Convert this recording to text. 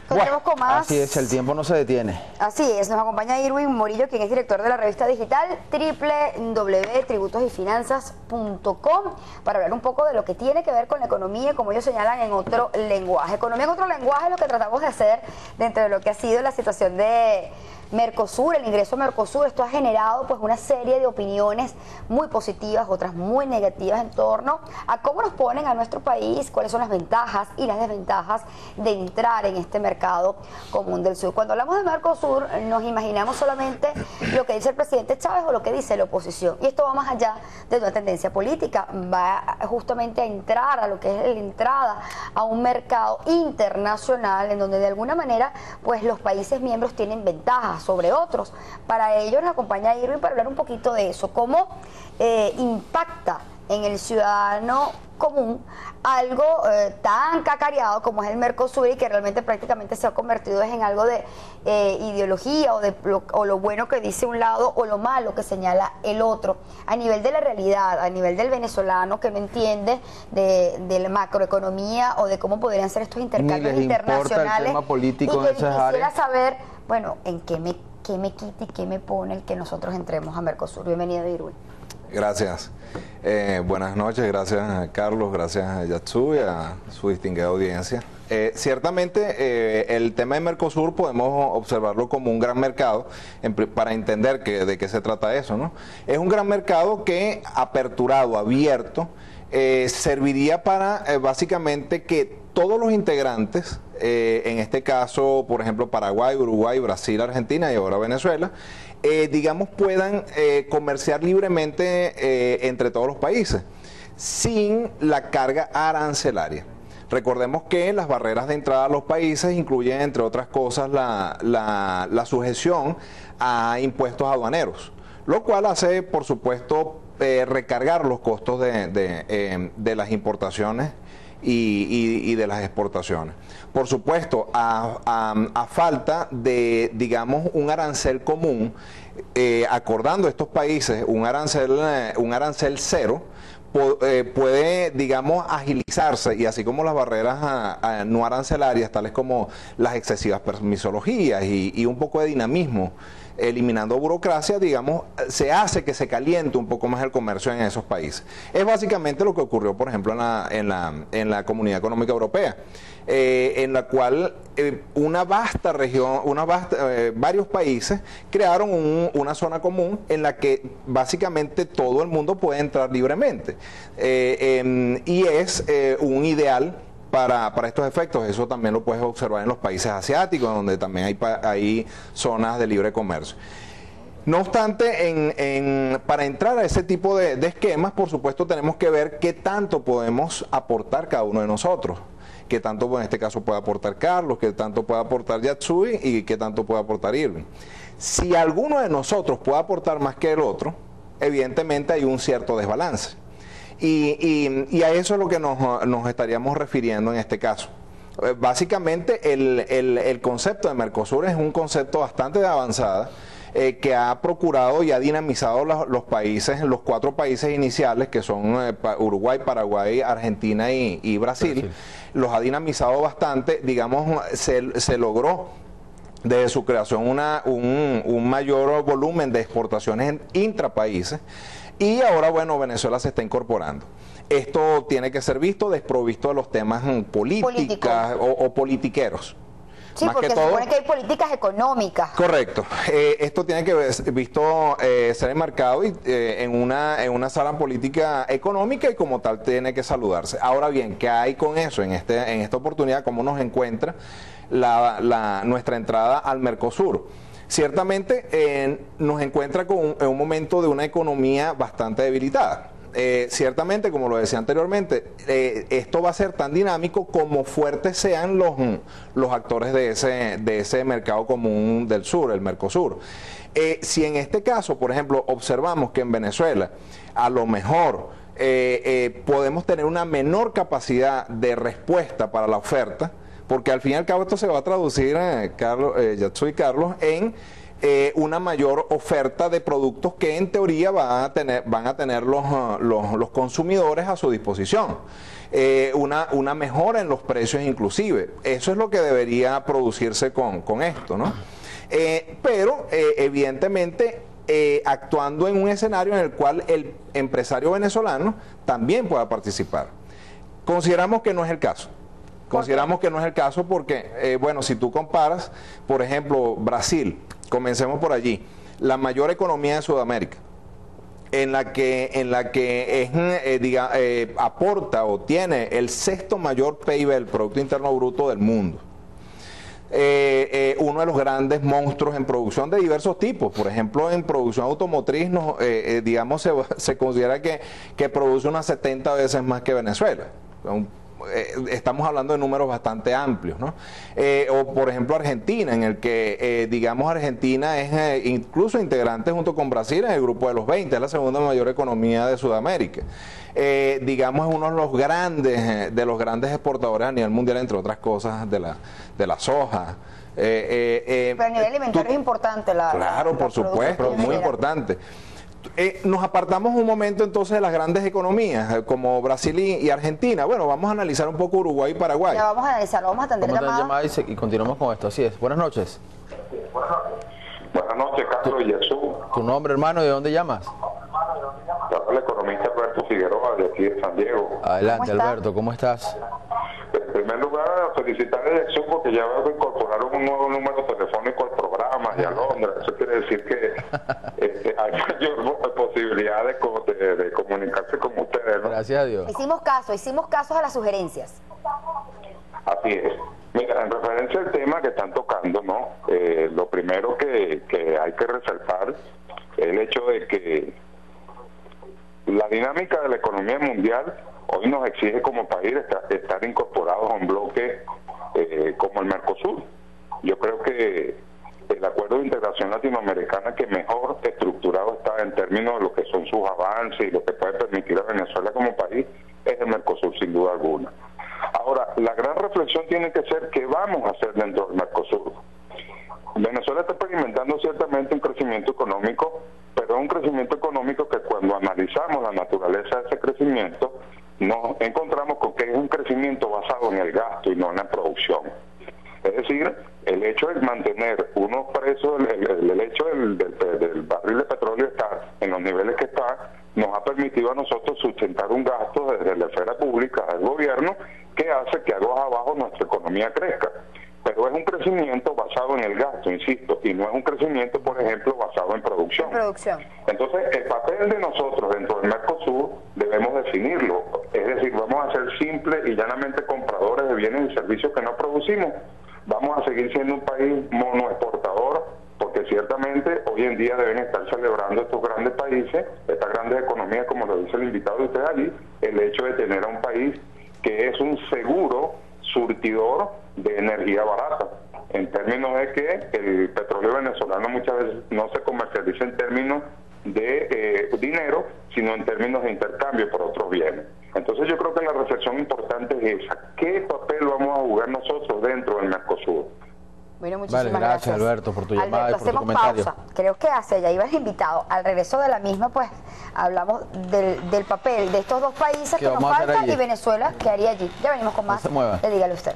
Continuamos con más. Así es, el tiempo no se detiene. Así es, nos acompaña Irwin Morillo, quien es director de la revista digital www.tributosyfinanzas.com, para hablar un poco de lo que tiene que ver con la economía, como ellos señalan, en otro lenguaje. Economía en otro lenguaje es lo que tratamos de hacer dentro de lo que ha sido la situación de Mercosur, el ingreso a Mercosur. Esto ha generado pues una serie de opiniones muy positivas, otras muy negativas en torno a cómo nos ponen a nuestro país, cuáles son las ventajas y las desventajas de entrar en este mercado común del sur. Cuando hablamos de Mercosur nos imaginamos solamente lo que dice el presidente Chávez o lo que dice la oposición, y esto va más allá de una tendencia política, va justamente a entrar a lo que es la entrada a un mercado internacional en donde de alguna manera pues los países miembros tienen ventajas sobre otros. Para ello nos acompaña Irwin para hablar un poquito de eso, cómo impacta en el ciudadano común algo tan cacareado como es el Mercosur, y que realmente prácticamente se ha convertido en algo de ideología o lo bueno que dice un lado o lo malo que señala el otro, a nivel de la realidad, a nivel del venezolano que no entiende de la macroeconomía o de cómo podrían ser estos intercambios internacionales, el tema político y que en esas quisiera áreas. saber, bueno, en qué me quita y qué me pone el que nosotros entremos a Mercosur. Bienvenido, Irwin. Gracias. Buenas noches, gracias a Carlos, gracias a Yatsu y a su distinguida audiencia. Ciertamente el tema de Mercosur podemos observarlo como un gran mercado para entender de qué se trata eso, ¿no? Es un gran mercado que aperturado, abierto, serviría para básicamente que todos los integrantes, en este caso, por ejemplo, Paraguay, Uruguay, Brasil, Argentina y ahora Venezuela, digamos, puedan comerciar libremente entre todos los países, sin la carga arancelaria. Recordemos que las barreras de entrada a los países incluyen, entre otras cosas, la sujeción a impuestos aduaneros, lo cual hace, por supuesto, recargar los costos de las importaciones y de las exportaciones. Por supuesto, a falta de, digamos, un arancel común, acordando estos países un arancel cero, puede, digamos, agilizarse, y así como las barreras no arancelarias, tales como las excesivas permisologías y un poco de dinamismo, eliminando burocracia, digamos, se hace que se caliente un poco más el comercio en esos países. Es básicamente lo que ocurrió, por ejemplo, en la Comunidad Económica Europea, en la cual una vasta región, varios países crearon una zona común en la que básicamente todo el mundo puede entrar libremente, y es un ideal para estos efectos. Eso también lo puedes observar en los países asiáticos, donde también hay zonas de libre comercio. No obstante, para entrar a ese tipo de esquemas, por supuesto, tenemos que ver qué tanto podemos aportar cada uno de nosotros, qué tanto en este caso puede aportar Carlos, qué tanto puede aportar Yatsui y qué tanto puede aportar Irwin. Si alguno de nosotros puede aportar más que el otro, evidentemente hay un cierto desbalance. Y a eso es lo que nos estaríamos refiriendo en este caso. Básicamente el concepto de Mercosur es un concepto bastante de avanzada, que ha procurado y ha dinamizado los países, los 4 países iniciales, que son Uruguay, Paraguay, Argentina y Brasil. Los ha dinamizado bastante, digamos, se logró desde su creación un mayor volumen de exportaciones intrapaíses. Y ahora, bueno, Venezuela se está incorporando. Esto tiene que ser visto desprovisto de los temas políticas o politiqueros. Sí, más porque que se todo, supone que hay políticas económicas. Correcto. Esto tiene que ser enmarcado en una sala política económica, y como tal tiene que saludarse. Ahora bien, ¿qué hay con eso en esta oportunidad? ¿Cómo nos encuentra nuestra entrada al Mercosur? Ciertamente nos encuentra en un momento de una economía bastante debilitada. Ciertamente, como lo decía anteriormente, esto va a ser tan dinámico como fuertes sean los actores de ese mercado común del sur, el Mercosur. Si en este caso, por ejemplo, observamos que en Venezuela a lo mejor podemos tener una menor capacidad de respuesta para la oferta, porque al fin y al cabo esto se va a traducir, Yatsu y Carlos, en una mayor oferta de productos que en teoría van a tener los consumidores a su disposición. Una mejora en los precios inclusive. Eso es lo que debería producirse con esto, ¿no? Pero evidentemente actuando en un escenario en el cual el empresario venezolano también pueda participar. Consideramos que no es el caso. Consideramos que no es el caso porque, bueno, si tú comparas, por ejemplo, Brasil, comencemos por allí, la mayor economía de Sudamérica, en la que aporta o tiene el sexto mayor PIB, el Producto Interno Bruto del mundo. Uno de los grandes monstruos en producción de diversos tipos, por ejemplo en producción automotriz digamos se considera que produce unas 70 veces más que Venezuela. Estamos hablando de números bastante amplios, ¿no? O por ejemplo Argentina, en el que digamos Argentina es incluso integrante junto con Brasil en el grupo de los 20, es la segunda mayor economía de Sudamérica. Digamos es uno de los grandes exportadores a nivel mundial, entre otras cosas, de la soja. Pero a nivel alimentario es importante claro, por supuesto, muy importante. Nos apartamos un momento entonces de las grandes economías como Brasil y Argentina. Bueno, vamos a analizar un poco Uruguay y Paraguay. Ya vamos a analizarlo, vamos a atender llamada y continuamos con esto. Así es. Buenas noches. Buenas noches, Carlos y Jesús. ¿Tu nombre, hermano, y de dónde llamas? El economista Alberto Figueroa, de aquí de San Diego. Adelante, Alberto, ¿cómo estás? En primer lugar, felicitar a Jesús porque ya veo que incorporaron un nuevo número telefónico al programa y a Londres. Eso quiere decir que hay mayor posibilidad de comunicarse con ustedes, ¿no? Gracias a Dios. Hicimos casos a las sugerencias. Así es. Mira, en referencia al tema que están tocando, ¿no? Lo primero que hay que resaltar es el hecho de que la dinámica de la economía mundial hoy nos exige como país estar incorporados a un bloque como el Mercosur. Yo creo que el acuerdo de integración latinoamericana que mejor estructurado está en términos de lo que son sus avances y lo que puede permitir a Venezuela como país es el Mercosur, sin duda alguna. Ahora, la gran reflexión tiene que ser qué vamos a hacer dentro del Mercosur. Venezuela está experimentando ciertamente un crecimiento económico, pero es un crecimiento económico que cuando analizamos la naturaleza de ese crecimiento, nos encontramos con que es un crecimiento basado en el gasto y no en la producción. Es decir, el hecho de mantener unos precios, el hecho del barril de petróleo estar en los niveles que está, nos ha permitido a nosotros sustentar un gasto desde la esfera pública del gobierno que hace que aguas abajo nuestra economía crezca. Pero es un crecimiento basado en el gasto, insisto, y no es un crecimiento, por ejemplo, basado en producción. Entonces, el papel de nosotros dentro del Mercosur debemos definirlo. Es decir, vamos a ser simples y llanamente compradores de bienes y servicios que no producimos. Vamos a seguir siendo un país monoexportador, porque ciertamente hoy en día deben estar celebrando estos grandes países, estas grandes economías, como lo dice el invitado de ustedes allí, el hecho de tener a un país que es un seguro surtidor de energía barata, en términos de que el petróleo venezolano muchas veces no se comercializa en términos de dinero, sino en términos de intercambio por otros bienes. Entonces yo creo que la reflexión importante es esa: ¿qué papel vamos a jugar nosotros dentro del Mercosur? Bueno, muchísimas gracias Alberto por tu llamada y por tu comentario. Pausa. Creo que hacia allá iba el invitado. Al regreso de la misma, pues, hablamos del papel de estos dos países que nos faltan y Venezuela, ¿qué haría allí? Ya venimos con más. No se mueva. Dígale usted.